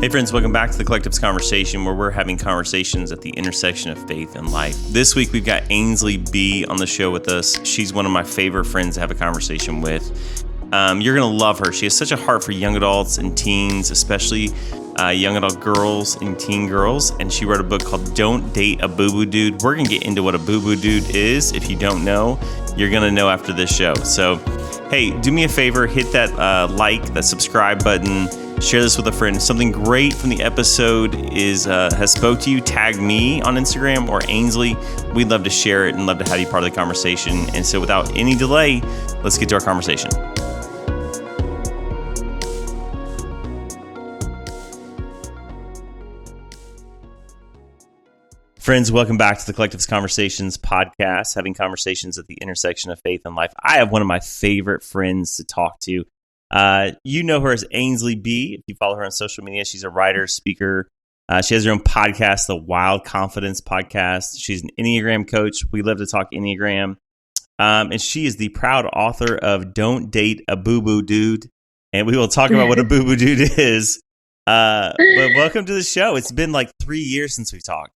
Hey friends, welcome back to the Collective's Conversation, where we're having conversations at the intersection of faith and life. This week we've got Ainsley B on the show with us. She's one of my favorite friends to have a conversation with. You're going to love her. She has such a heart for young adults and teens, especially young adult girls and teen girls. And she wrote a book called Don't Date a Boo Boo Dude. We're going to get into what a boo boo dude is. If you don't know, you're going to know after this show. So, hey, do me a favor, hit that that subscribe button. Share this with a friend. Something great from the episode has spoke to you. Tag me on Instagram or Ainsley. We'd love to share it and love to have you part of the conversation. And so without any delay, let's get to our conversation. Friends, welcome back to the Collective's Conversations podcast, having conversations at the intersection of faith and life. I have one of my favorite friends to talk to. You know her as Ainsley B. If you follow her on social media, she's a writer, speaker. She has her own podcast, the Wild Confidence Podcast. She's an Enneagram coach. We love to talk Enneagram. And she is the proud author of Don't Date a Boo Boo Dude. And we will talk about what a boo boo dude is. But welcome to the show. It's been like 3 years since we've talked.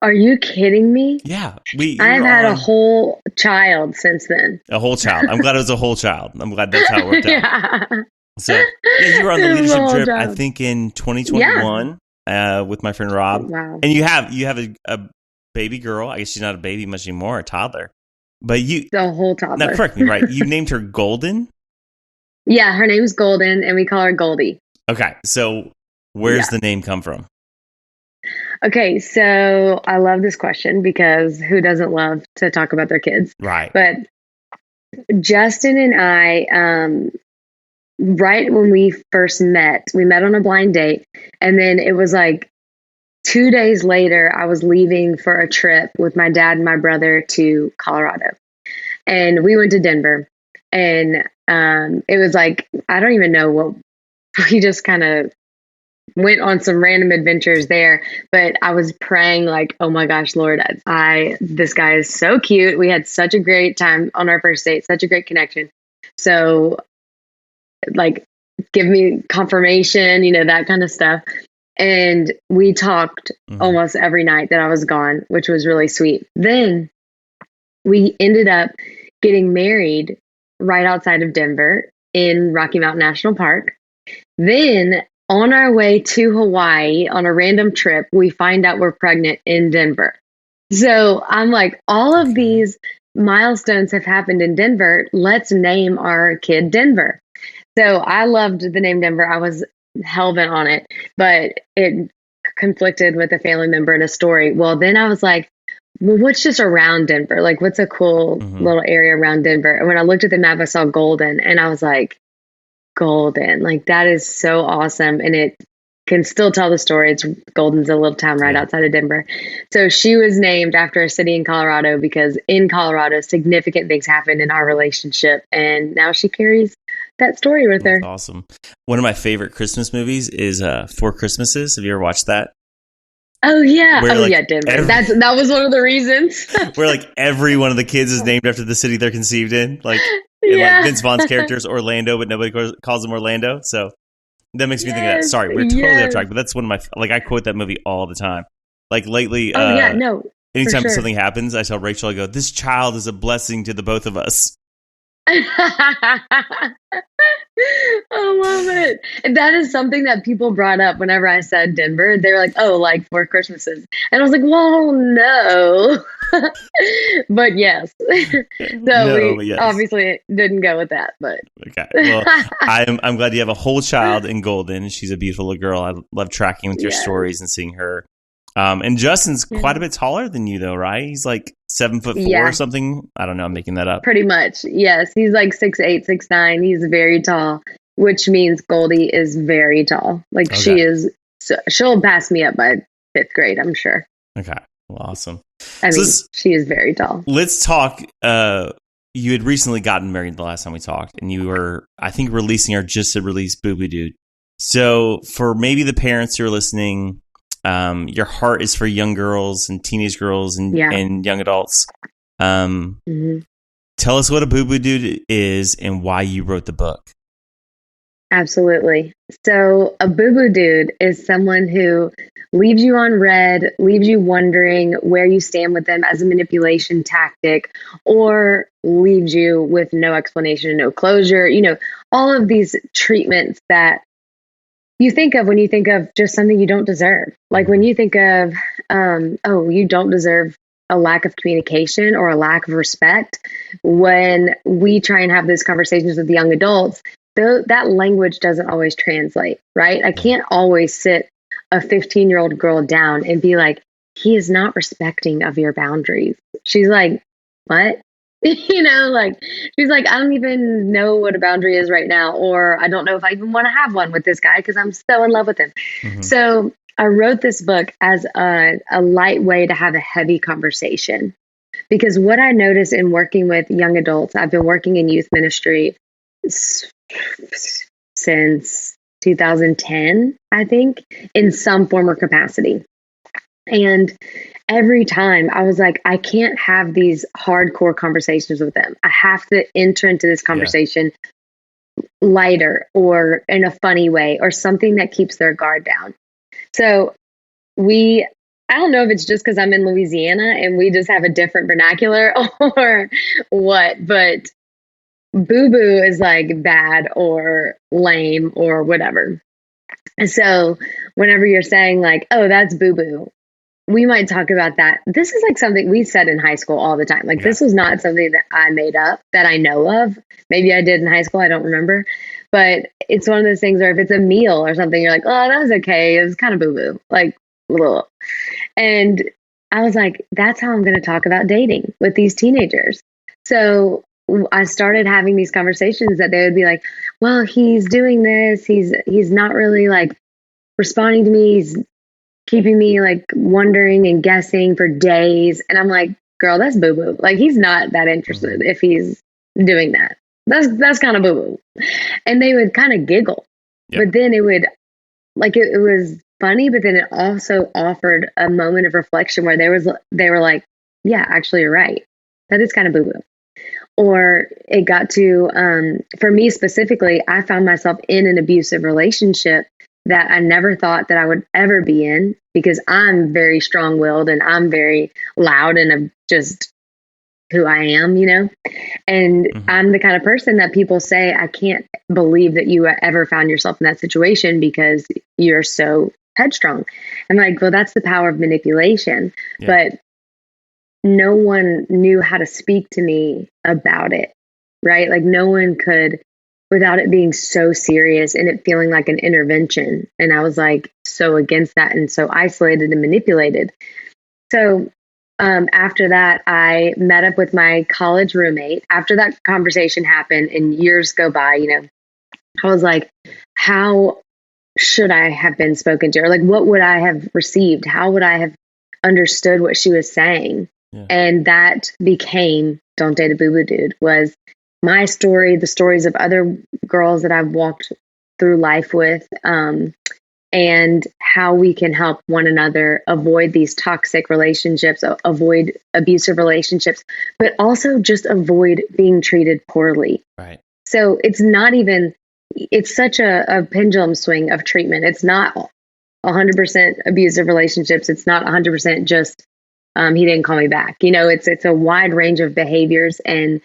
Are you kidding me? Yeah. I've had a whole child since then. A whole child. I'm glad it was a whole child. I'm glad that's how it worked out. Yeah. So, yeah, you were on the leadership trip, I think, in 2021 with my friend Rob. Wow. And you have a baby girl. I guess she's not a baby much anymore, a toddler. But the whole toddler. Now, correct me, right? You named her Golden? Yeah, her name's Golden, and we call her Goldie. Okay, so where's the name come from? Okay, so I love this question because who doesn't love to talk about their kids? Right. But Justin and I, right when we first met, we met on a blind date. And then it was like 2 days later, I was leaving for a trip with my dad and my brother to Colorado. And we went to Denver. And it was like, I don't even know what, we just kind of went on some random adventures there, but I was praying like, oh my gosh, Lord, this guy is so cute. We had such a great time on our first date, such a great connection. So like, give me confirmation, that kind of stuff. And we talked almost every night that I was gone, which was really sweet. Then we ended up getting married right outside of Denver in Rocky Mountain National Park. Then on our way to Hawaii on a random trip, we find out we're pregnant in Denver. So I'm like, all of these milestones have happened in Denver. Let's name our kid Denver. So I loved the name Denver. I was hell-bent on it, but it conflicted with a family member in a story. Well, then I was like, well, what's just around Denver? Like, what's a cool little area around Denver? And when I looked at the map, I saw Golden, and I was like, Golden, like that is so awesome. And it can still tell the story. Golden's a little town right outside of Denver. So she was named after a city in Colorado because in Colorado, significant things happened in our relationship. And now she carries that story with her. Awesome. One of my favorite Christmas movies is Four Christmases. Have you ever watched that? Oh yeah. Denver. That was one of the reasons. Where like every one of the kids is named after the city they're conceived in. Like, like Vince Vaughn's character is Orlando, but nobody calls him Orlando. So that makes me think of that. Sorry, we're totally off track, but that's one of my, I quote that movie all the time. Like lately, anytime something happens, I tell Rachel, I go, this child is a blessing to the both of us. I love it. And that is something that people brought up whenever I said Denver. They were like, oh, like Four Christmases. And I was like, well, no. But yes. We obviously didn't go with that. But okay. Well, I'm glad you have a whole child in Golden. She's a beautiful little girl. I love tracking with your stories and seeing her. And Justin's quite a bit taller than you, though, right? He's like 7'4" or something. I don't know. I'm making that up. Pretty much. Yes. He's like 6'8", 6'9". He's very tall, which means Goldie is very tall. Like she is. So she'll pass me up by 5th grade, I'm sure. Okay. Well, awesome. I mean, she is very tall. Let's talk. You had recently gotten married the last time we talked, and you were, I think, releasing or just to release Boo Boo Dude. So for maybe the parents who are listening, your heart is for young girls and teenage girls and young adults. Tell us what a Boo Boo Dude is and why you wrote the book. Absolutely. So a boo boo dude is someone who leaves you on red, leaves you wondering where you stand with them as a manipulation tactic, or leaves you with no explanation, no closure. All of these treatments that you think of when you think of just something you don't deserve. Like when you think of, oh, you don't deserve a lack of communication or a lack of respect. When we try and have those conversations with young adults, that language doesn't always translate, right? I can't always sit a 15-year-old girl down and be like, he is not respecting of your boundaries. She's like, what? Like she's like, I don't even know what a boundary is right now, or I don't know if I even want to have one with this guy because I'm so in love with him. So I wrote this book as a light way to have a heavy conversation, because what I noticed in working with young adults, I've been working in youth ministry since 2010, I think, in some form or capacity. And every time I was like, I can't have these hardcore conversations with them. I have to enter into this conversation lighter or in a funny way or something that keeps their guard down. So I don't know if it's just because I'm in Louisiana and we just have a different vernacular or what, but boo boo is like bad or lame or whatever. So whenever you're saying like, oh, that's boo boo, we might talk about that. This is like something we said in high school all the time. Like this was not something that I made up that I know of. Maybe I did in high school. I don't remember. But it's one of those things where if it's a meal or something, you're like, oh, that was okay. It was kind of boo boo. Like, ugh. And I was like, that's how I'm going to talk about dating with these teenagers. So I started having these conversations that they would be like, well, he's doing this. He's not really like responding to me. He's keeping me like wondering and guessing for days. And I'm like, girl, that's boo boo. Like he's not that interested if he's doing that. That's kind of boo boo. And they would kind of giggle. Yep. But then it would like it was funny, but then it also offered a moment of reflection where they were like, yeah, actually you're right. That is kind of boo boo. Or it got to for me specifically, I found myself in an abusive relationship that I never thought that I would ever be in, because I'm very strong-willed and I'm very loud and I'm just who I am, and I'm the kind of person that people say, I can't believe that you ever found yourself in that situation because you're so headstrong. I'm like, well, that's the power of manipulation. Yeah. But no one knew how to speak to me about it, right? Like no one could, without it being so serious and it feeling like an intervention. And I was like so against that and so isolated and manipulated. So after that, I met up with my college roommate. After that conversation happened and years go by, I was like, how should I have been spoken to? Or like, what would I have received? How would I have understood what she was saying? Yeah. And that became Don't Date a Boo Boo Dude, was my story, the stories of other girls that I've walked through life with, and how we can help one another avoid these toxic relationships, avoid abusive relationships, but also just avoid being treated poorly. Right. So it's such a pendulum swing of treatment. It's not 100% abusive relationships. It's not 100% just, he didn't call me back. It's a wide range of behaviors and,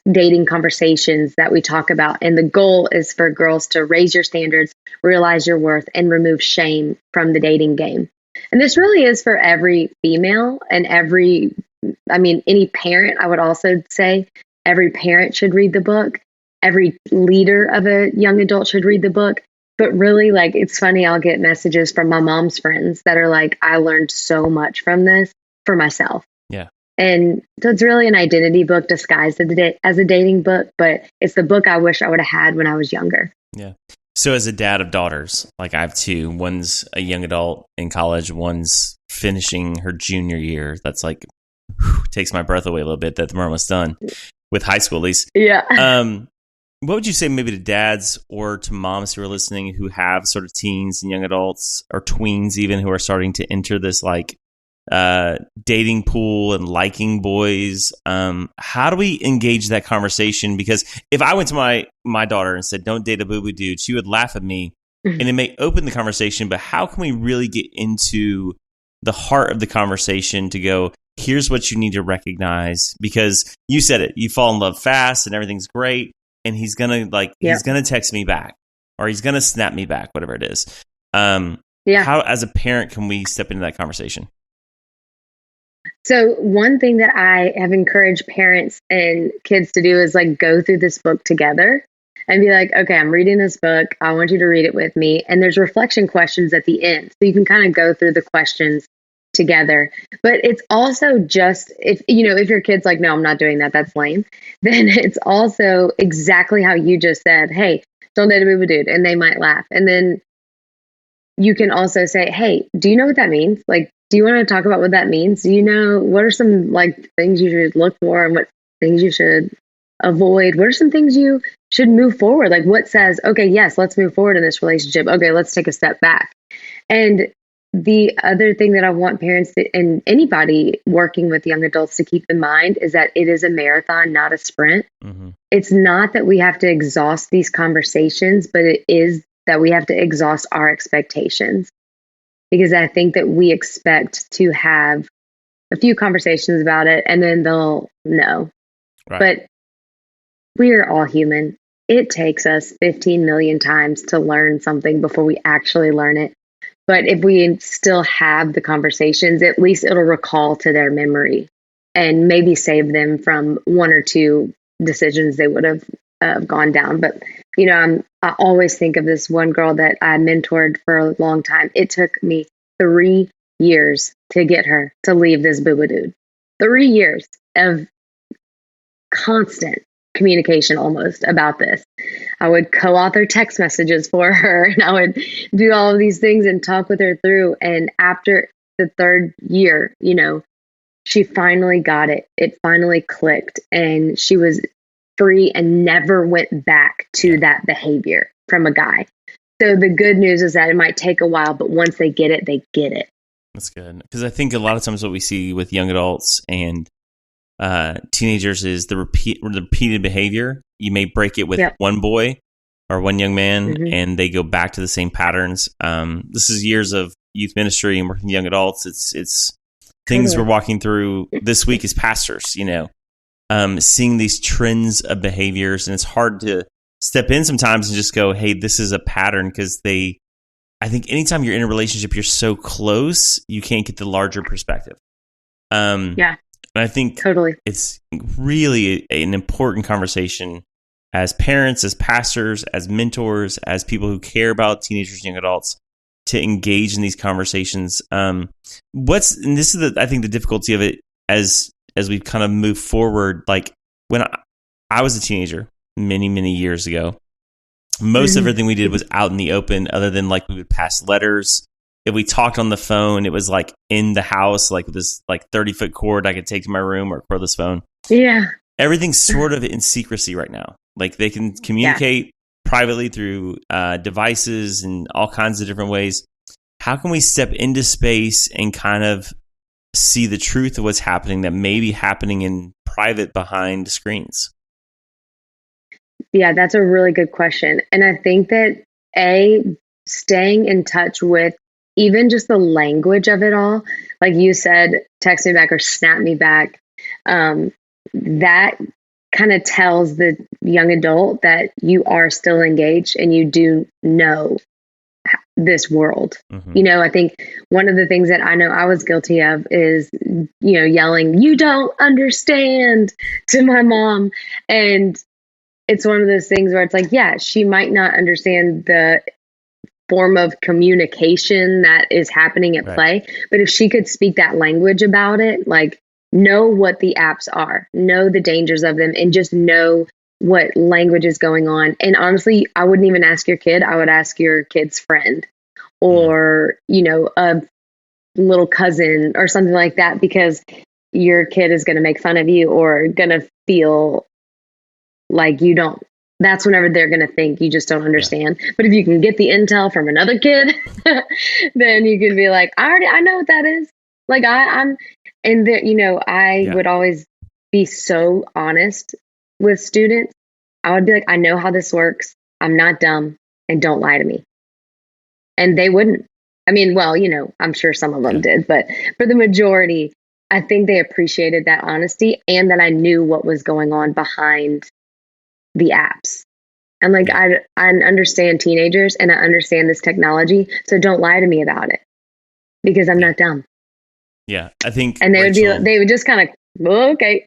dating conversations that we talk about. And the goal is for girls to raise your standards, realize your worth, and remove shame from the dating game. And this really is for every female and any parent. I would also say every parent should read the book. Every leader of a young adult should read the book. But really, like, it's funny, I'll get messages from my mom's friends that are like, I learned so much from this for myself. Yeah. And so it's really an identity book disguised as a dating book, but it's the book I wish I would have had when I was younger. Yeah. So as a dad of daughters, like I have two, one's a young adult in college, one's finishing her junior year. That's like, takes my breath away a little bit that we're almost done with high school, at least. Yeah. What would you say maybe to dads or to moms who are listening who have sort of teens and young adults or tweens even who are starting to enter this like dating pool and liking boys. How do we engage that conversation? Because if I went to my daughter and said, don't date a boo boo dude, she would laugh at me and it may open the conversation, but how can we really get into the heart of the conversation to go, here's what you need to recognize? Because you said it, you fall in love fast and everything's great. And he's going to he's going to text me back or he's going to snap me back, whatever it is. How, as a parent, can we step into that conversation? So one thing that I have encouraged parents and kids to do is like go through this book together and be like, okay, I'm reading this book. I want you to read it with me. And there's reflection questions at the end. So you can kind of go through the questions together. But it's also just, if your kid's like, no, I'm not doing that, that's lame, then it's also exactly how you just said, hey, don't date a boo boo dude. And they might laugh. And then you can also say, hey, do you know what that means? Like, do you want to talk about what that means? Do you know what are some like things you should look for and what things you should avoid? What are some things you should move forward? Like what says, okay, yes, let's move forward in this relationship. Okay, let's take a step back. And the other thing that I want parents and anybody working with young adults to keep in mind is that it is a marathon, not a sprint. Mm-hmm. It's not that we have to exhaust these conversations, but it is that we have to exhaust our expectations. Because I think that we expect to have a few conversations about it and then they'll know. Right. But we are all human. It takes us 15 million times to learn something before we actually learn it. But if we still have the conversations, at least it'll recall to their memory and maybe save them from one or two decisions they would have gone down. But, I always think of this one girl that I mentored for a long time. It took me 3 years to get her to leave this boo boo dude. 3 years of constant communication almost about this. I would co-author text messages for her and I would do all of these things and talk with her through. And after the 3rd year, she finally got it. It finally clicked and she was free and never went back to that behavior from a guy. So the good news is that it might take a while, but once they get it, they get it. That's good. Because I think a lot of times what we see with young adults and teenagers is the repeated behavior. You may break it with one boy or one young man, mm-hmm. and they go back to the same patterns. This is years of youth ministry and working with young adults. It's things we're walking through this week as pastors, seeing these trends of behaviors. And it's hard to step in sometimes and just go, hey, this is a pattern, because I think anytime you're in a relationship, you're so close, you can't get the larger perspective. And I think totally it's really an important conversation as parents, as pastors, as mentors, as people who care about teenagers and young adults to engage in these conversations. And this is I think the difficulty of it as we kind of move forward. Like when I was a teenager many, many years ago, most of everything we did was out in the open, other than like we would pass letters. If we talked on the phone, it was like in the house, like with this like 30-foot cord I could take to my room or cordless phone. Yeah. Everything's sort of in secrecy right now. Like they can communicate privately through devices and all kinds of different ways. How can we step into space and kind of see the truth of what's happening that may be happening in private behind screens? Yeah, that's a really good question. And I think that staying in touch with even just the language of it all, like you said, text me back or snap me back, that kind of tells the young adult that you are still engaged and you do know this world. Mm-hmm. I think one of the things that I know I was guilty of is, yelling, "You don't understand," to my mom. And it's one of those things where it's like, yeah, she might not understand the form of communication that is happening at play. But if she could speak that language about it, like know what the apps are, know the dangers of them, and just know what language is going on. And honestly, I wouldn't even ask your kid. I would ask your kid's friend or, a little cousin or something like that, because your kid is going to make fun of you or going to feel like you don't. That's whenever they're going to think you just don't understand. Yeah. But if you can get the intel from another kid, then you can be like, I know what that is. Like I'm, and I Yeah. would always be so honest with students. I would be like, I know how this works. I'm not dumb, and don't lie to me. And they wouldn't. I mean, well, I'm sure some of them Yeah. did, but for the majority, I think they appreciated that honesty and that I knew what was going on behind the apps. And like, Yeah. I understand teenagers and I understand this technology. So don't lie to me about it because I'm Yeah. not dumb. Yeah. I think And they would just kind of, well, okay.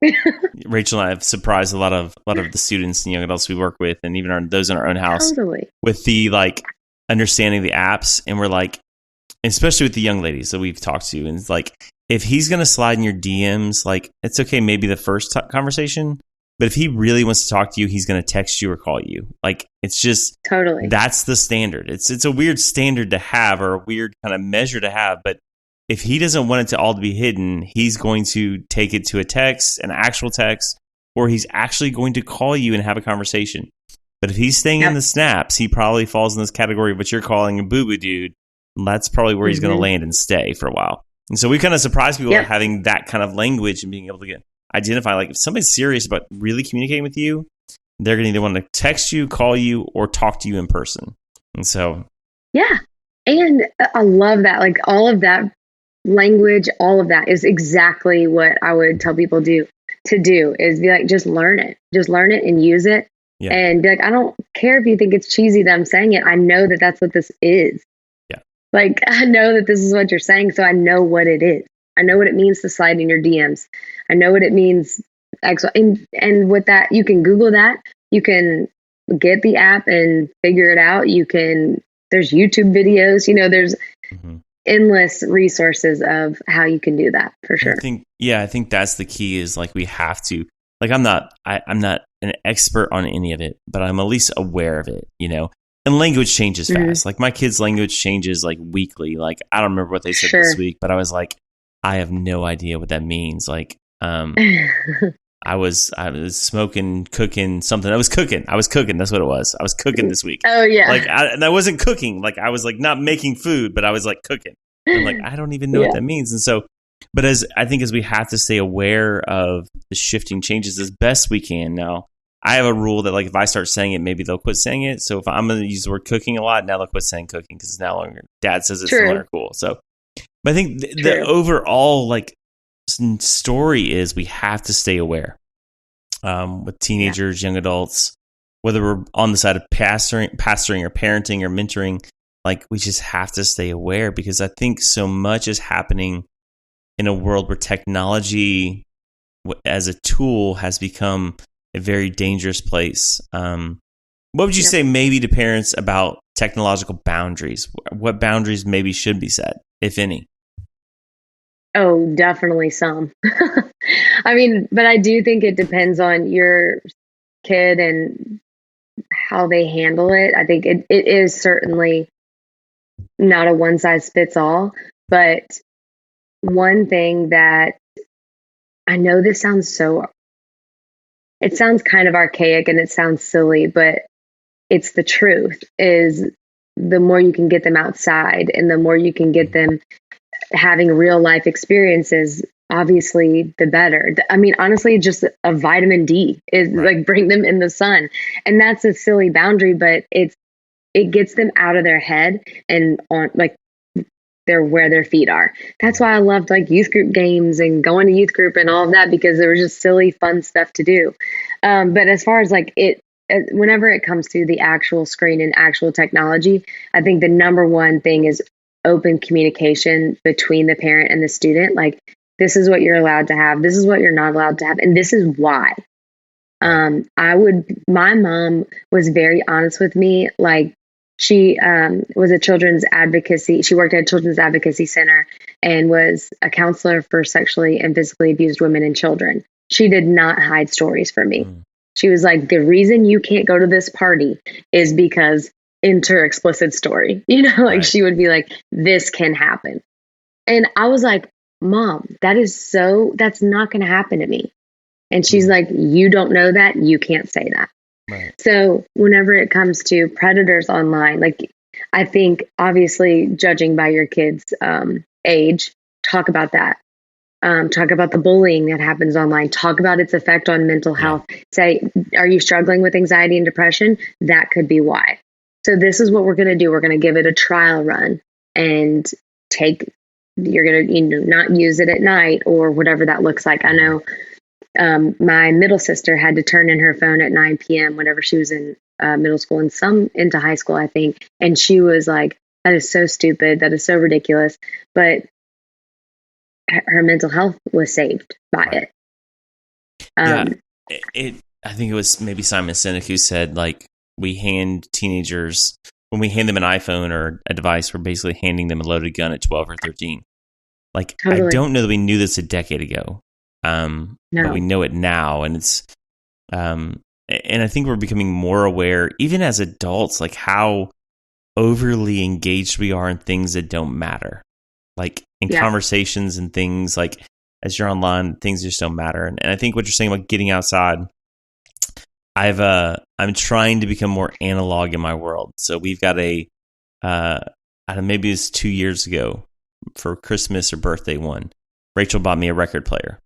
Rachel and I have surprised a lot of the students and young adults we work with, and even those in our own house, Totally. with the like understanding the apps. And we're like, especially with the young ladies that we've talked to, and it's like, if he's gonna slide in your DMs, like, it's okay, maybe the first conversation, but if he really wants to talk to you, he's gonna text you or call you. Like, it's just Totally. that's the standard. It's a weird standard to have, or a weird kind of measure to have, but if he doesn't want it to all to be hidden, he's going to take it to a text, an actual text, or he's actually going to call you and have a conversation. But if he's staying in the snaps, he probably falls in this category of what you're calling a boo boo dude. And that's probably where he's going to land and stay for a while. And so we kind of surprise people by having that kind of language and being able to identify, like, if somebody's serious about really communicating with you, they're going to either want to text you, call you, or talk to you in person. And so, yeah. And I love that. Like, all of that language, all of that is exactly what I would tell people to do is be like, just learn it and use it. Yeah. And be like, I don't care if you think it's cheesy that I'm saying it. I know that that's what this is. Yeah. Like, I know that this is what you're saying. So I know what it is. I know what it means to slide in your DMs. I know what it means. And with that, you can Google that. You can get the app and figure it out. There's YouTube videos, there's endless resources of how you can do that, for sure. I think that's the key, is like, we have to, like, I'm not an expert on any of it, but I'm at least aware of it, and language changes fast. Like, my kids' language changes like weekly. Like, I don't remember what they said this week, but I was like, I have no idea what that means. Like, I was smoking, cooking something. I was cooking. That's what it was. I was cooking this week. Oh yeah. Like, and I wasn't cooking. Like, I was like not making food, but I was like cooking. And I'm like, I don't even know what that means. And so, but as we have to stay aware of the shifting changes as best we can. Now, I have a rule that, like, if I start saying it, maybe they'll quit saying it. So if I'm going to use the word cooking a lot, now they'll quit saying cooking because it's no longer, Dad says it's no longer cool. So, but I think the overall, like, story is we have to stay aware with teenagers, young adults, whether we're on the side of pastoring or parenting or mentoring. Like, we just have to stay aware, because I think so much is happening in a world where technology as a tool has become a very dangerous place. What would you say maybe to parents about technological boundaries? What boundaries maybe should be set, if any? Oh, definitely some. I mean, but I do think it depends on your kid and how they handle it. I think it is certainly not a one size fits all, but one thing that I know, it sounds kind of archaic and it sounds silly, but it's the truth, is the more you can get them outside and the more you can get them having real life experiences, obviously the better. I mean, honestly, just a vitamin D is like, bring them in the sun. And that's a silly boundary, but it gets them out of their head and on, like, they're where their feet are. That's why I loved, like, youth group games and going to youth group and all of that, because there was just silly, fun stuff to do. But as far as like whenever it comes to the actual screen and actual technology, I think the number one thing is open communication between the parent and the student. Like, this is what you're allowed to have. This is what you're not allowed to have. And this is why. My mom was very honest with me. Like, she was a children's advocacy. She worked at a children's advocacy center and was a counselor for sexually and physically abused women and children. She did not hide stories from me. She was like, the reason you can't go to this party is because enter explicit story. She would be like, this can happen. And I was like, Mom, that's not going to happen to me. And she's like, you don't know that. You can't say that. Right. So whenever it comes to predators online, like, I think obviously judging by your kid's age, talk about that. Talk about the bullying that happens online. Talk about its effect on mental health. Say, are you struggling with anxiety and depression? That could be why. So this is what we're going to do. We're going to give it a trial run and you're going to not use it at night or whatever that looks like. I know my middle sister had to turn in her phone at 9 p.m. whenever she was in middle school and some into high school, I think. And she was like, that is so stupid. That is so ridiculous. But her mental health was saved by it. I think it was maybe Simon Sinek who said, like, we hand teenagers, when we hand them an iPhone or a device, we're basically handing them a loaded gun at 12 or 13. Like, totally. I don't know that we knew this a decade ago, but we know it now. And it's, and I think we're becoming more aware, even as adults, like how overly engaged we are in things that don't matter. Like in conversations and things, like as you're online, things just don't matter. And I think what you're saying about getting outside, I'm trying to become more analog in my world. So we've got I don't know, maybe it's 2 years ago for Christmas or birthday one, Rachel bought me a record player.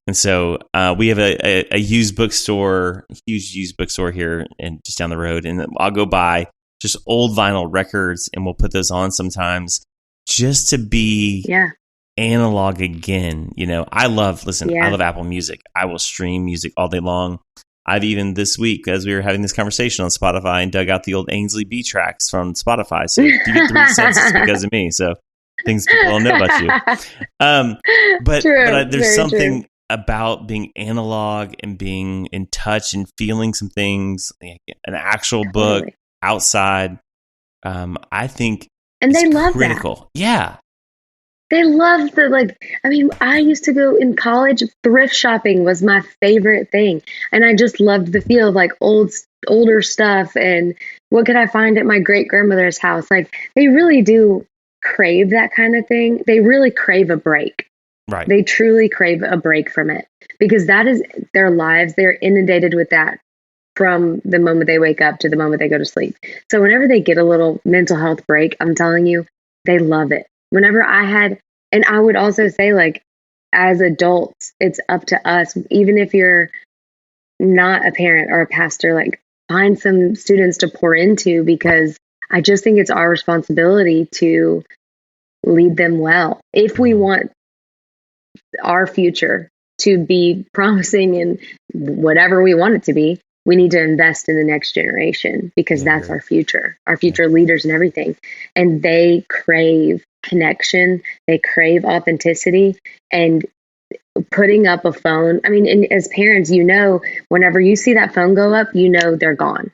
And so we have a used bookstore, huge used bookstore here and just down the road. And I'll go buy just old vinyl records and we'll put those on sometimes just to be analog again. You know, I love Apple Music. I will stream music all day long. I've even this week, as we were having this conversation on Spotify, and dug out the old Ainsley B tracks from Spotify. So if you get 3 cents, it's because of me. So things people don't know about you. But there's something about being analog and being in touch and feeling some things, like an actual book outside. I think and they love critical. That. Yeah. They love I used to go in college, thrift shopping was my favorite thing. And I just loved the feel of like older stuff and what could I find at my great grandmother's house? Like they really do crave that kind of thing. They really crave a break. Right. They truly crave a break from it because that is their lives. They're inundated with that from the moment they wake up to the moment they go to sleep. So whenever they get a little mental health break, I'm telling you, they love it. Whenever and I would also say, like, as adults, it's up to us, even if you're not a parent or a pastor, like, find some students to pour into, because I just think it's our responsibility to lead them well. If we want our future to be promising in whatever we want it to be, we need to invest in the next generation because that's our future leaders and everything. And they crave connection. They crave authenticity and putting up a phone. I mean, and as parents, whenever you see that phone go up, they're gone.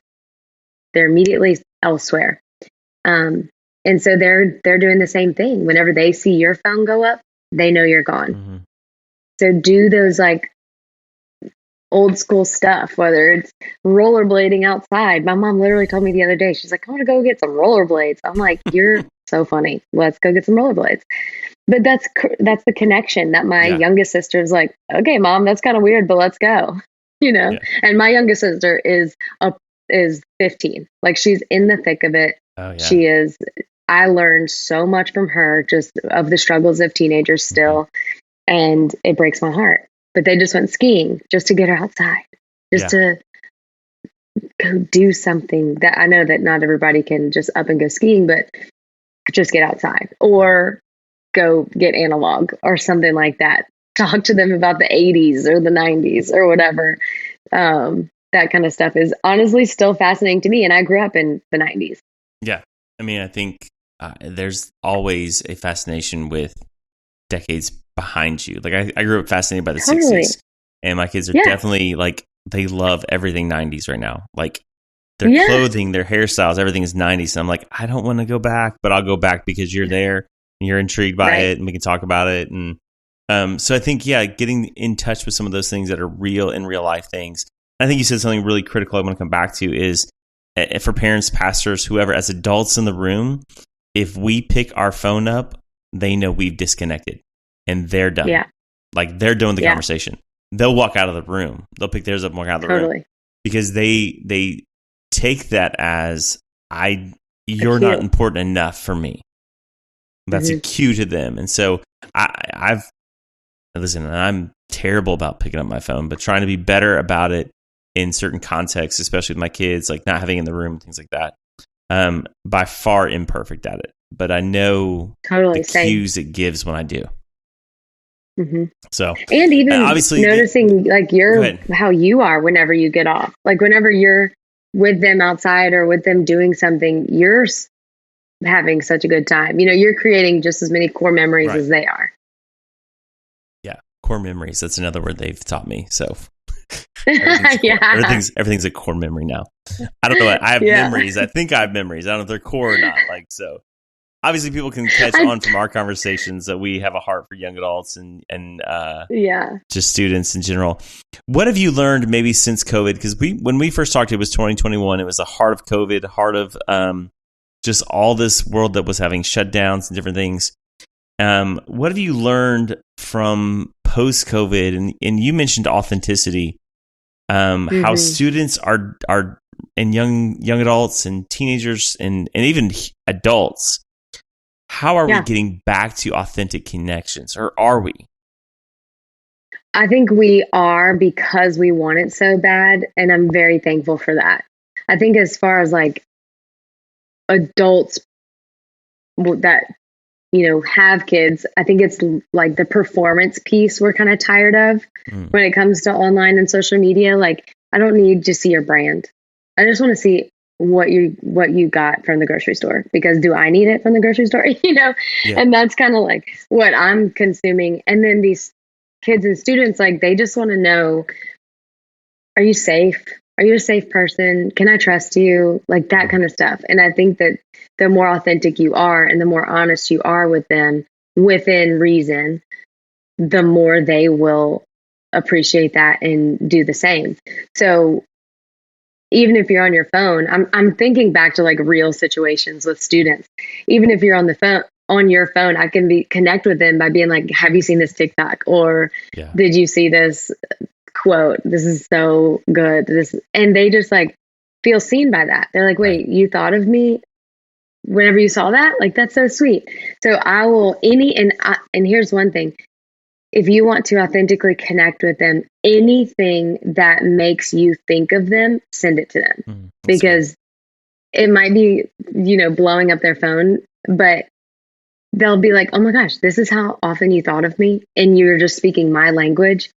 They're immediately elsewhere. And so they're doing the same thing. Whenever they see your phone go up, they know you're gone. Mm-hmm. So do those like old school stuff, whether it's rollerblading outside. My mom literally told me the other day, she's like, I want to go get some rollerblades. I'm like, you're so funny. Let's go get some rollerblades. But that's the connection that my youngest sister is like, okay, Mom, that's kind of weird, but let's go, And my youngest sister is 15. Like she's in the thick of it. Oh, yeah. She is. I learned so much from her, just of the struggles of teenagers still. And it breaks my heart. But they just went skiing just to get her outside, just to go do something that I know that not everybody can just up and go skiing, but just get outside or go get analog or something like that. Talk to them about the 80s or the 90s or whatever. That kind of stuff is honestly still fascinating to me. And I grew up in the 90s. Yeah. I mean, I think there's always a fascination with decades behind you. Like I grew up fascinated by the 60s, and my kids are definitely like, they love everything 90s right now. Like their clothing, their hairstyles, everything is 90s. And I'm like, I don't want to go back, but I'll go back because you're there and you're intrigued by it and we can talk about it. And so I think, getting in touch with some of those things that are real in real life things. I think you said something really critical I want to come back to is for parents, pastors, whoever, as adults in the room, if we pick our phone up, they know we've disconnected. And they're done. Yeah. Like they're doing the conversation. They'll walk out of the room. They'll pick theirs up and walk out of the room. Because they take that as you're not important enough for me. That's a cue to them. And so I've listen, I'm terrible about picking up my phone, but trying to be better about it in certain contexts, especially with my kids, like not having in the room, things like that. By far imperfect at it, but I know Totally the cues it gives when I do. Mm-hmm. So, and even obviously noticing like how you are whenever you get off, like whenever you're with them outside or with them doing something, you're having such a good time. You're creating just as many core memories as they are. Yeah. Core memories. That's another word they've taught me. So everything's a core memory now. I don't know what I have memories. I think I have memories. I don't know if they're core or not. Like, so obviously people can catch on from our conversations that we have a heart for young adults and just students in general. What have you learned maybe since COVID? Because when we first talked, it was 2021. It was the heart of COVID, heart of just all this world that was having shutdowns and different things. What have you learned from post-COVID? And you mentioned authenticity. How students are and young adults and teenagers and even adults. How are we getting back to authentic connections, or are we? I think we are, because we want it so bad, and I'm very thankful for that. I think as far as like adults that have kids, I think it's like the performance piece we're kind of tired of when it comes to online and social media. Like, I don't need to see your brand. I just want to see what you got from the grocery store, because do I need it from the grocery store? And that's kind of like what I'm consuming. And then these kids and students, like, they just want to know, are you safe? Are you a safe person? Can I trust you? Like that kind of stuff. And I think that the more authentic you are and the more honest you are with them within reason, the more they will appreciate that and do the same. So even if you're on your phone, I'm thinking back to like real situations with students. Even if you're on your phone, I can connect with them by being like, have you seen this TikTok? Or did you see this quote? This is so good. And they just like feel seen by that. They're like, wait, you thought of me whenever you saw that? Like, that's so sweet. So I will and here's one thing. If you want to authentically connect with them, anything that makes you think of them, send it to them, because it might be, blowing up their phone, but they'll be like, oh my gosh, this is how often you thought of me. And you're just speaking my language.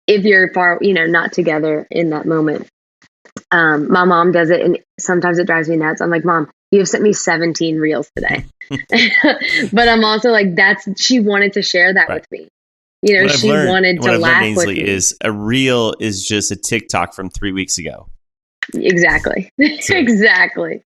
If you're far, not together in that moment. My mom does it, and sometimes it drives me nuts. I'm like, Mom, you have sent me 17 reels today. But I'm also like, she wanted to share that with me. She wanted to laugh with me. Is a reel is just a TikTok from 3 weeks ago. Exactly. Exactly.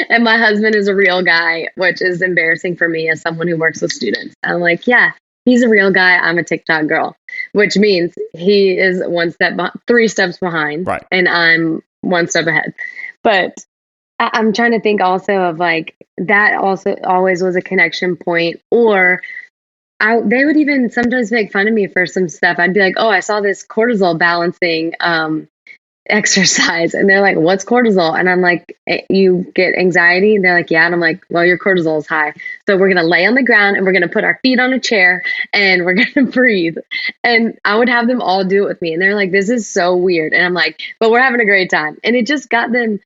And my husband is a real guy, which is embarrassing for me as someone who works with students. I'm like, yeah, he's a real guy. I'm a TikTok girl, which means he is 3 steps behind, and I'm 1 step ahead. But I'm trying to think also of like, that also always was a connection point. Or they would even sometimes make fun of me for some stuff. I'd be like, oh, I saw this cortisol balancing exercise. And they're like, what's cortisol? And I'm like, you get anxiety? And they're like, yeah. And I'm like, well, your cortisol is high. So we're going to lay on the ground and we're going to put our feet on a chair and we're going to breathe. And I would have them all do it with me. And they're like, this is so weird. And I'm like, but we're having a great time. And it just got them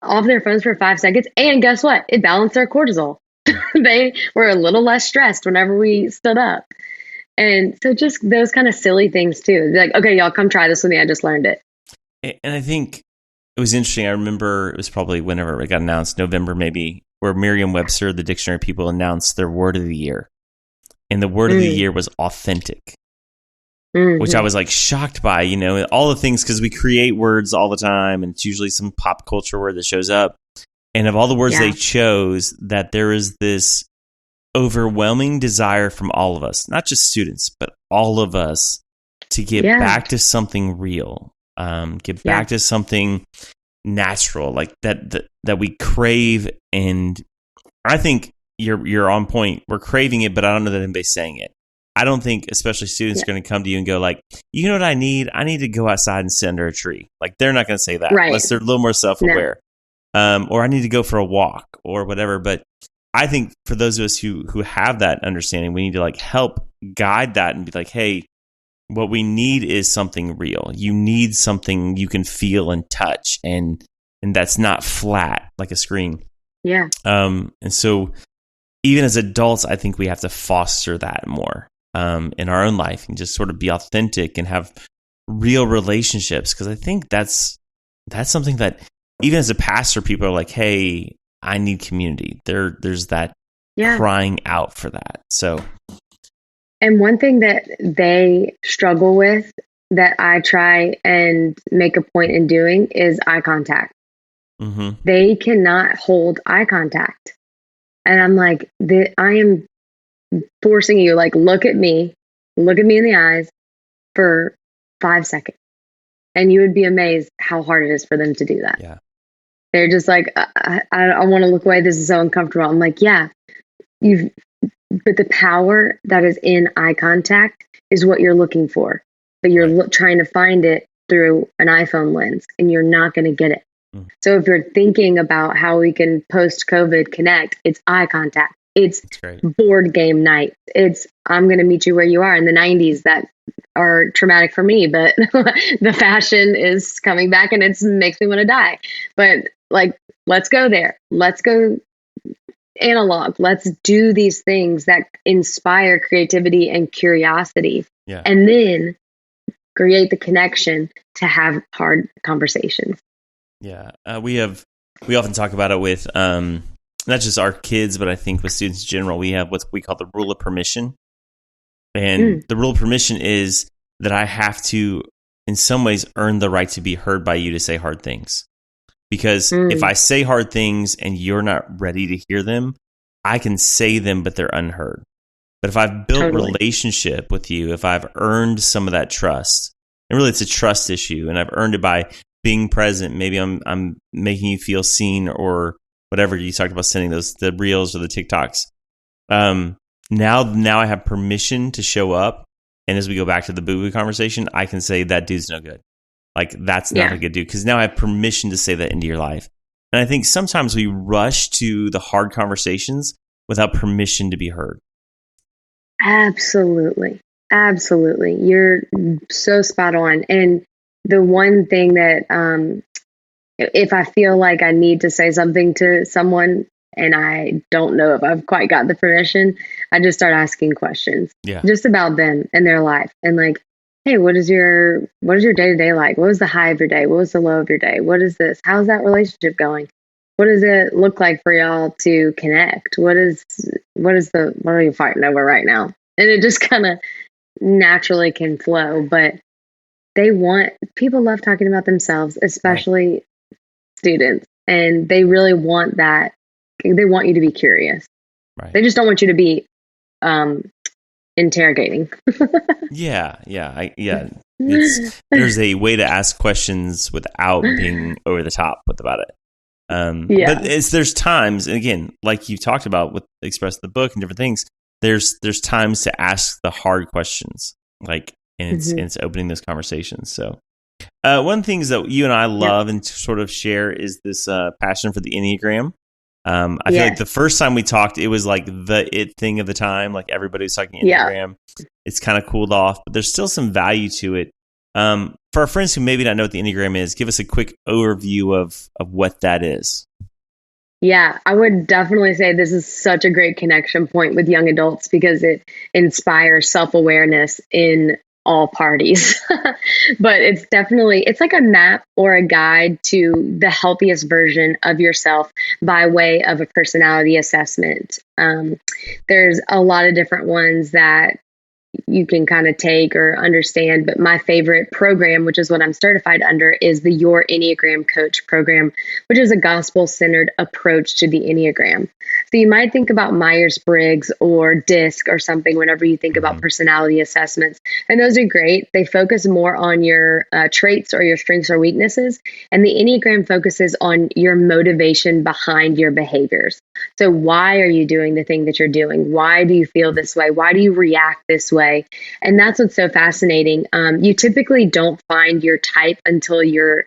off their phones for 5 seconds. And guess what? It balanced their cortisol. They were a little less stressed whenever we stood up. And so just those kind of silly things too. Like, okay, y'all come try this with me. I just learned it. And I think it was interesting. I remember it was probably whenever it got announced, November maybe, where Merriam-Webster, the dictionary people, announced their word of the year. And the word of the year was authentic, which I was like shocked by, all the things, because we create words all the time and it's usually some pop culture word that shows up. And of all the words they chose, that there is this overwhelming desire from all of us, not just students, but all of us, to get back to something real, get back to something natural, like that we crave. And I think you're on point. We're craving it, but I don't know that anybody's saying it. I don't think, especially students, are going to come to you and go like, you know what I need? I need to go outside and sit under a tree. Like, they're not going to say that unless they're a little more self-aware. Or I need to go for a walk or whatever. But I think for those of us who have that understanding, we need to like help guide that and be like, hey, what we need is something real. You need something you can feel and touch, and that's not flat like a screen. Yeah. And so even as adults, I think we have to foster that more in our own life and just sort of be authentic and have real relationships. Because I think that's something that even as a pastor, people are like, hey, I need community. There's that crying out for that. So. And one thing that they struggle with that I try and make a point in doing is eye contact. Mm-hmm. They cannot hold eye contact. And I'm like, I am forcing you, like, look at me in the eyes for 5 seconds. And you would be amazed how hard it is for them to do that. Yeah. They're just like, I want to look away. This is so uncomfortable. I'm like, yeah, but the power that is in eye contact is what you're looking for. But you're trying to find it through an iPhone lens, and you're not going to get it. Mm. So if you're thinking about how we can post-COVID connect, it's eye contact. It's board game night. It's I'm going to meet you where you are in the 90s that are traumatic for me, but the fashion is coming back and it makes me want to die. But like, let's go there. Let's go analog. Let's do these things that inspire creativity and curiosity, and then create the connection to have hard conversations. Yeah, we often talk about it with not just our kids, but I think with students in general. We have what we call the rule of permission, and the rule of permission is that I have to, in some ways, earn the right to be heard by you to say hard things. Because if I say hard things and you're not ready to hear them, I can say them, but they're unheard. But if I've built relationship with you, if I've earned some of that trust, and really it's a trust issue, and I've earned it by being present. Maybe I'm making you feel seen or whatever. You talked about sending the reels or the TikToks. Now I have permission to show up. And as we go back to the boo boo conversation, I can say that dude's no good. Like, that's not a good dude, because now I have permission to say that into your life. And I think sometimes we rush to the hard conversations without permission to be heard. Absolutely. Absolutely. You're so spot on. And the one thing that if I feel like I need to say something to someone and I don't know if I've quite got the permission, I just start asking questions just about them and their life. And like, hey, what is your day-to-day like? What was the high of your day? What was the low of your day? What is this? How's that relationship going? What does it look like for y'all to connect? What are you fighting over right now? And it just kind of naturally can flow. But people love talking about themselves, especially students. And they really want that. They want you to be curious. Right. They just don't want you to be interrogating. There's a way to ask questions without being over the top about it. But there's times, and again, like you talked about with Express the book and different things, there's times to ask the hard questions, like, and it's opening those conversations. So one of the things that you and I love and sort of share is this passion for the Enneagram. I feel like the first time we talked, it was like the it thing of the time. Like, everybody was talking Enneagram. It's kind of cooled off, but there's still some value to it. For our friends who maybe not know what the Enneagram is, give us a quick overview of what that is. Yeah, I would definitely say this is such a great connection point with young adults because it inspires self-awareness in all parties. But it's like a map or a guide to the healthiest version of yourself by way of a personality assessment. There's a lot of different ones that you can kind of take or understand, but my favorite program, which is what I'm certified under, is the Your Enneagram Coach program, which is a gospel-centered approach to the Enneagram. So you might think about Myers-Briggs or DISC or something whenever you think about personality assessments, and those are great. They focus more on your traits or your strengths or weaknesses, and the Enneagram focuses on your motivation behind your behaviors. So why are you doing the thing that you're doing? Why do you feel this way? Why do you react this way? And that's what's so fascinating. You typically don't find your type until you're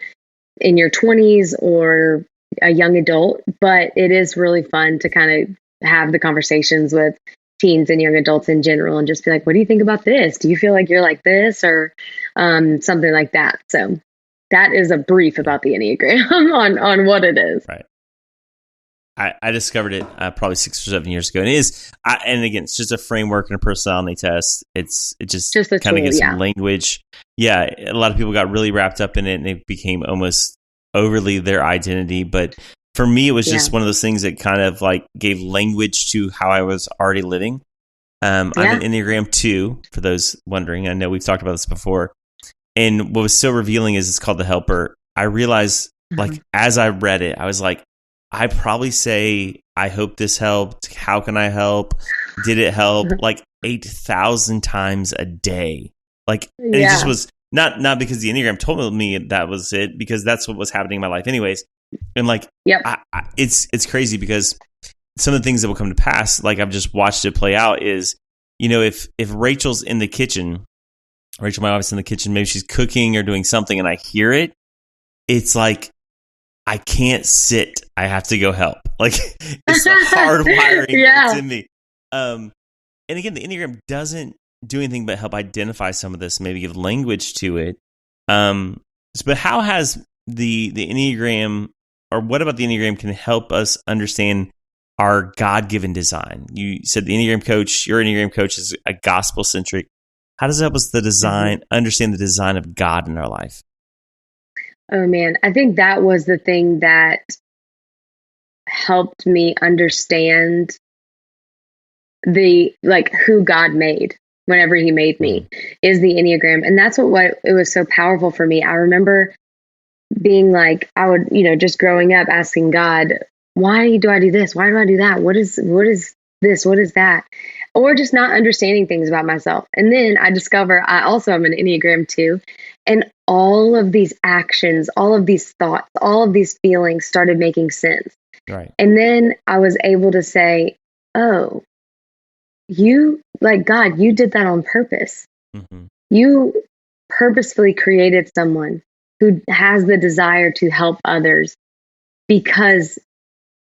in your 20s or a young adult, but it is really fun to kind of have the conversations with teens and young adults in general and just be like, what do you think about this? Do you feel like you're like this or something like that? So that is a brief about the Enneagram on what it is. Right. I discovered it probably 6 or 7 years ago, and and again, it's just a framework and a personality test. It just kind of gives some language. Yeah, a lot of people got really wrapped up in it, and it became almost overly their identity. But for me, it was just one of those things that kind of like gave language to how I was already living. I'm an Enneagram 2, for those wondering. I know we've talked about this before. And what was so revealing is it's called the Helper. I realized, like, as I read it, I was like, I probably say, I hope this helped. How can I help? Did it help? Like 8,000 times a day. Like, and it just was not because the Enneagram told me that was it, because that's what was happening in my life anyways. And like, it's crazy because some of the things that will come to pass, like I've just watched it play out, is, you know, if Rachel's in the kitchen, Rachel, my wife's in the kitchen, maybe she's cooking or doing something and I hear it, it's like, I can't sit. I have to go help. Like, it's a hard wiring that's in me. And again, the Enneagram doesn't do anything but help identify some of this, maybe give language to it. But how has the Enneagram, or what about the Enneagram can help us understand our God-given design? You said the Enneagram coach, your Enneagram coach is a gospel-centric. How does it help us understand the design of God in our life? Oh man, I think that was the thing that helped me understand who God made whenever he made me is the Enneagram. And that's what it was so powerful for me. I remember being like, I would, just growing up asking God, why do I do this? Why do I do that? What is this? What is that? Or just not understanding things about myself. And then I discover I also am an Enneagram 2. And all of these actions, all of these thoughts, all of these feelings started making sense. Right. And then I was able to say, oh, God, you did that on purpose. Mm-hmm. You purposefully created someone who has the desire to help others, because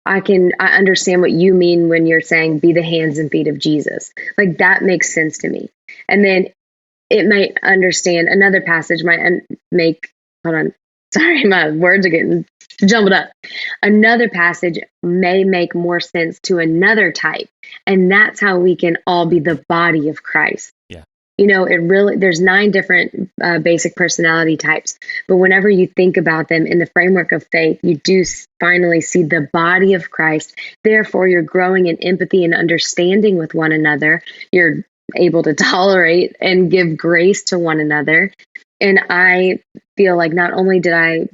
I understand what you mean when you're saying be the hands and feet of Jesus. Like, that makes sense to me. And then it might understand another passage hold on. Sorry, my words are getting jumbled up. Another passage may make more sense to another type. And that's how we can all be the body of Christ. Yeah. There's 9 different basic personality types. But whenever you think about them in the framework of faith, you do finally see the body of Christ. Therefore, you're growing in empathy and understanding with one another. You're able to tolerate and give grace to one another. And I feel like not only did I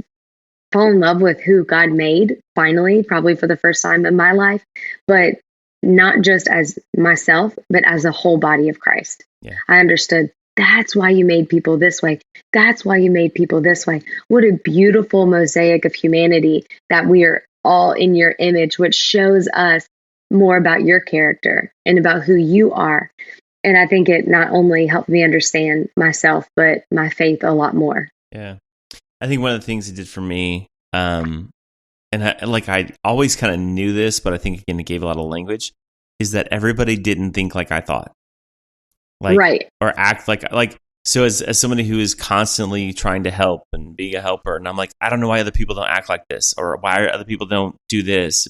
fall in love with who God made, finally, probably for the first time in my life, but not just as myself, but as a whole body of Christ. Yeah. I understood that's why you made people this way. That's why you made people this way. What a beautiful mosaic of humanity that we are all in your image, which shows us more about your character and about who you are. And I think it not only helped me understand myself, but my faith a lot more. Yeah. I think one of the things it did for me, and I always kind of knew this, but I think again, it gave a lot of language, is that everybody didn't think like I thought. Right. Or act like, so as somebody who is constantly trying to help and be a helper, and I'm like, I don't know why other people don't act like this, or why other people don't do this.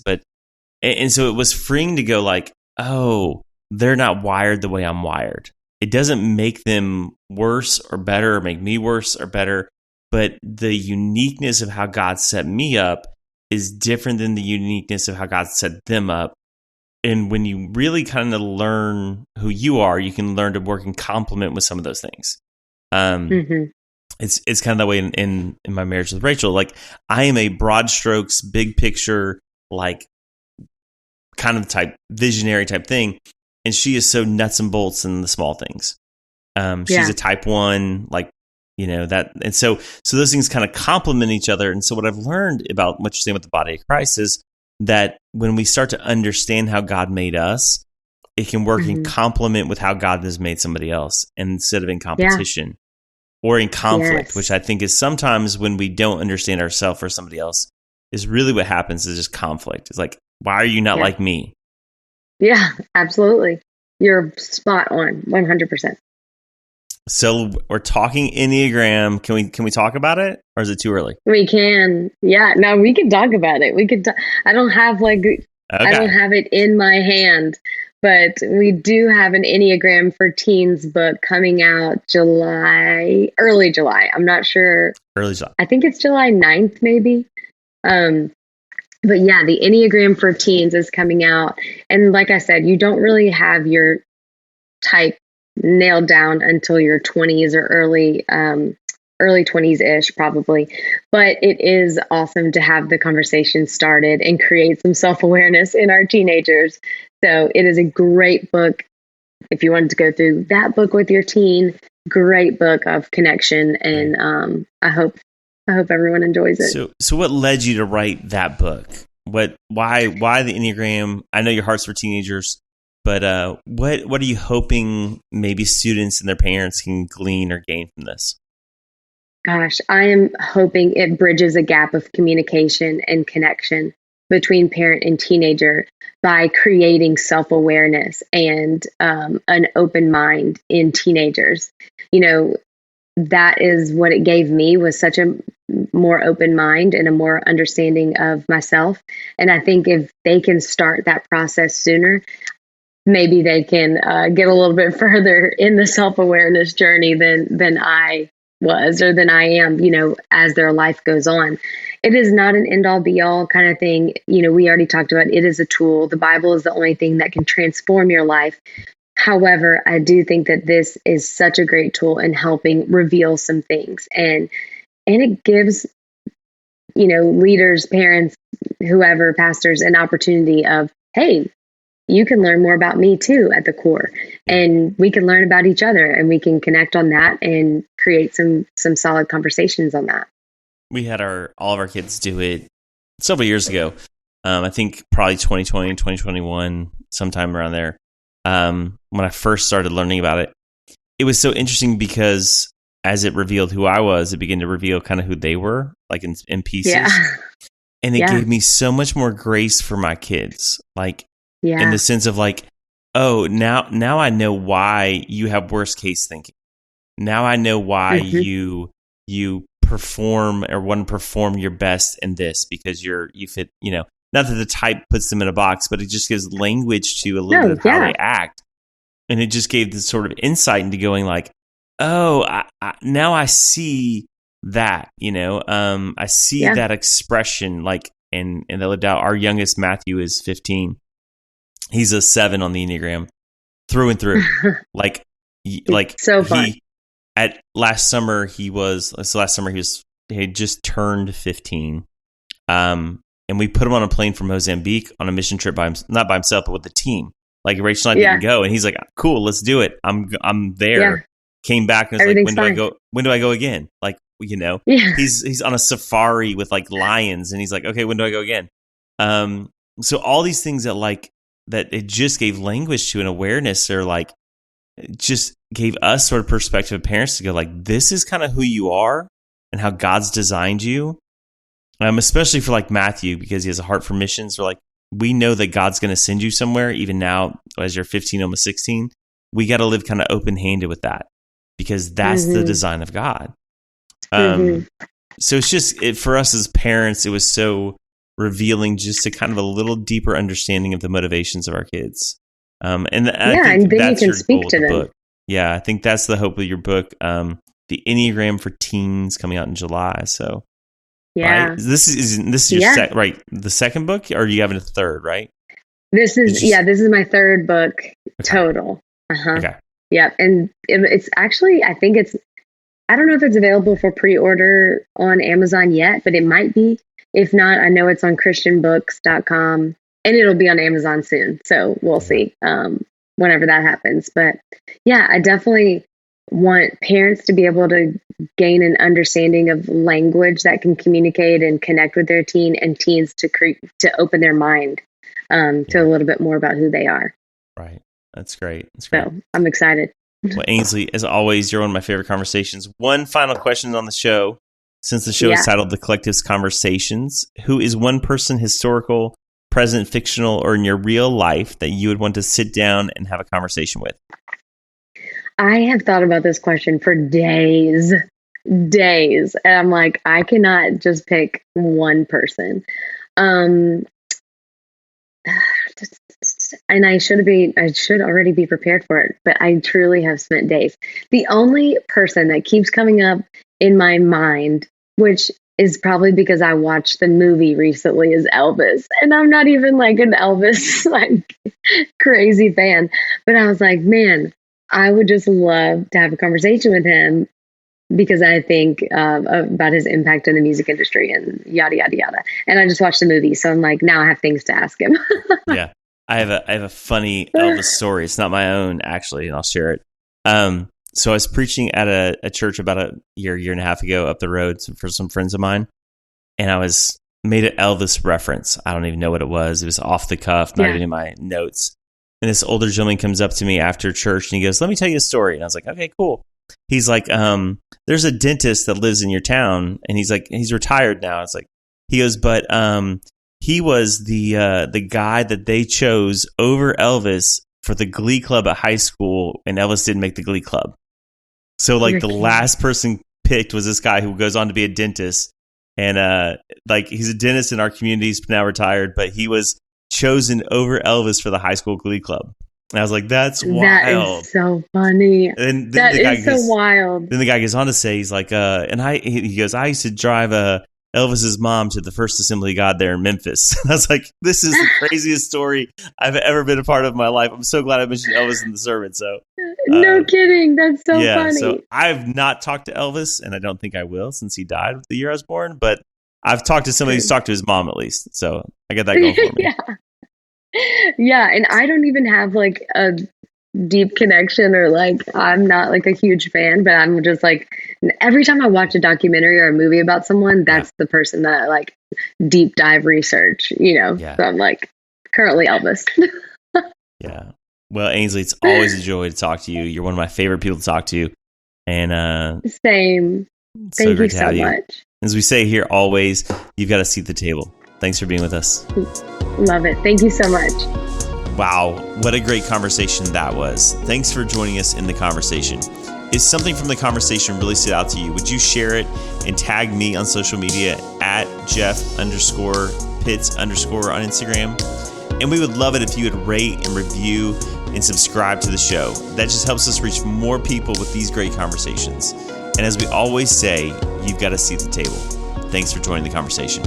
And so it was freeing to go like, oh, they're not wired the way I'm wired. It doesn't make them worse or better, or make me worse or better, but the uniqueness of how God set me up is different than the uniqueness of how God set them up. And when you really kind of learn who you are, you can learn to work in complement with some of those things. It's kind of that way in my marriage with Rachel. Like, I am a broad strokes, big picture, like kind of type visionary type thing. And she is so nuts and bolts in the small things. She's a type 1, like, that. And so those things kind of complement each other. And so what I've learned about what you're saying with the body of Christ is that when we start to understand how God made us, it can work in complement with how God has made somebody else, instead of in competition or in conflict, which I think is sometimes when we don't understand ourselves or somebody else, is really what happens, is just conflict. It's like, why are you not like me? Yeah, absolutely. You're spot on, 100%. So we're talking Enneagram. Can we talk about it, or is it too early? We can. Yeah, no, we can talk about it. I don't have I don't Okay. have it in my hand, but we do have an Enneagram for Teens book coming out early July. I'm not sure. Early July. I think it's July 9th, maybe. Um, but yeah, the Enneagram for Teens is coming out. And like I said, you don't really have your type nailed down until your 20s or early 20s ish, probably. But it is awesome to have the conversation started and create some self awareness in our teenagers. So it is a great book if you wanted to go through that book with your teen. Great book of connection, and I hope everyone enjoys it. So what led you to write that book? Why the Enneagram? I know your heart's for teenagers, but what are you hoping maybe students and their parents can glean or gain from this? Gosh, I am hoping it bridges a gap of communication and connection between parent and teenager by creating self-awareness and an open mind in teenagers. You know, that is what it gave me, was such a more open mind and a more understanding of myself. And I think if they can start that process sooner, maybe they can get a little bit further in the self-awareness journey than I was, or than I am, as their life goes on. It is not an end all be all kind of thing. We already talked about it is a tool. The Bible is the only thing that can transform your life. However, I do think that this is such a great tool in helping reveal some things, and it gives leaders, parents, whoever, pastors, an opportunity of, hey, you can learn more about me too at the core, and we can learn about each other, and we can connect on that and create some solid conversations on that. We had all of our kids do it several years ago. I think probably 2020, 2021, sometime around there. When I first started learning about it, it was so interesting because as it revealed who I was, it began to reveal kind of who they were, like in pieces. Yeah. And it gave me so much more grace for my kids. Like, in the sense of like, oh, now I know why you have worst case thinking. Now I know why you perform or want to perform your best in this, because you fit, not that the type puts them in a box, but it just gives language to a little bit of how they act. And it just gave this sort of insight into going like, oh, now I see that, I see that expression, like, and they lived out. Our youngest, Matthew, is 15. He's a 7 on the Enneagram, through and through. like so fun. Last summer he had just turned 15. And we put him on a plane from Mozambique on a mission trip not by himself, but with the team. Like, Rachel and I didn't go, and he's like, "Cool, let's do it. I'm there." Yeah. Came back and was like, "When do I go? When do I go again?" Like, he's on a safari with like lions, and he's like, "Okay, when do I go again?" So all these things that it just gave language to, an awareness, or like just gave us sort of perspective of parents to go like, this is kind of who you are and how God's designed you. Especially for like Matthew, because he has a heart for missions. We're like, we know that God's going to send you somewhere, even now as you're 15, almost 16. We got to live kind of open-handed with that, because that's the design of God. So it's just, for us as parents, it was so revealing just to kind of a little deeper understanding of the motivations of our kids. I think and then that's you can your speak goal to with the them. book. Yeah, I think that's the hope of your book. The Enneagram for Teens, coming out in July. So, yeah, right? This is your right, the second book, or do you have a third? Right. This is my third book total. Okay. Yeah, and it's actually, I don't know if it's available for pre-order on Amazon yet, but it might be. If not, I know it's on christianbooks.com, and it'll be on Amazon soon. So we'll see whenever that happens. But yeah, I definitely want parents to be able to gain an understanding of language that can communicate and connect with their teen, and teens to open their mind to a little bit more about who they are. Right. That's great. So I'm excited. Well, Ainsley, as always, you're one of my favorite conversations. One final question on the show. Since the show is titled The Collective's Conversations, who is one person, historical, present, fictional, or in your real life that you would want to sit down and have a conversation with? I have thought about this question for days. And I'm like, I cannot just pick one person. Um, and I should already be prepared for it, but I truly have spent days. The only person that keeps coming up in my mind, which is probably because I watched the movie recently, is Elvis. And I'm not even like an Elvis like crazy fan, but I was like, man, I would just love to have a conversation with him because I think about his impact in the music industry and yada, yada, yada. And I just watched the movie. So I'm like, now I have things to ask him. Yeah. I have a funny Elvis story. It's not my own, actually, and I'll share it. So I was preaching at a church about a year and a half ago up the road for some friends of mine. And I made an Elvis reference. I don't even know what it was. It was off the cuff, not even in my notes. And this older gentleman comes up to me after church and he goes, "Let me tell you a story." And I was like, "Okay, cool." He's like, "There's a dentist that lives in your town." And he's like, he's retired now. It's like, he goes, "But he was the guy that they chose over Elvis for the Glee Club at high school, and Elvis didn't make the Glee Club. So like the last person picked was this guy who goes on to be a dentist, and like he's a dentist in our community. He's now retired, but he was chosen over Elvis for the high school Glee Club." And I was like, "That's wild." That is so funny. And that is so wild. Then the guy goes on to say, he's like, he goes, "I used to drive Elvis's mom to the First Assembly of God there in Memphis." I was like, "This is the craziest story I've ever been a part of in my life." I'm so glad I mentioned Elvis in the sermon. So, no kidding, that's so funny. So I've not talked to Elvis, and I don't think I will since he died the year I was born. But I've talked to somebody who's talked to his mom at least, so I got that going for me. Yeah, and I don't even have like a deep connection, or like I'm not like a huge fan, but I'm just like, every time I watch a documentary or a movie about someone, that's the person that I like deep dive research, So I'm like, currently Elvis. Yeah. Well, Ainsley, it's always a joy to talk to you. You're one of my favorite people to talk to. And same. Thank you so much. As we say here always, you've got a seat at the table. Thanks for being with us. Love it. Thank you so much. Wow, what a great conversation that was. Thanks for joining us in the conversation. If something from the conversation really stood out to you, would you share it and tag me on social media at Jeff_Pitts_ on Instagram? And we would love it if you would rate and review and subscribe to the show. That just helps us reach more people with these great conversations. And as we always say, you've got a seat at the table. Thanks for joining the conversation.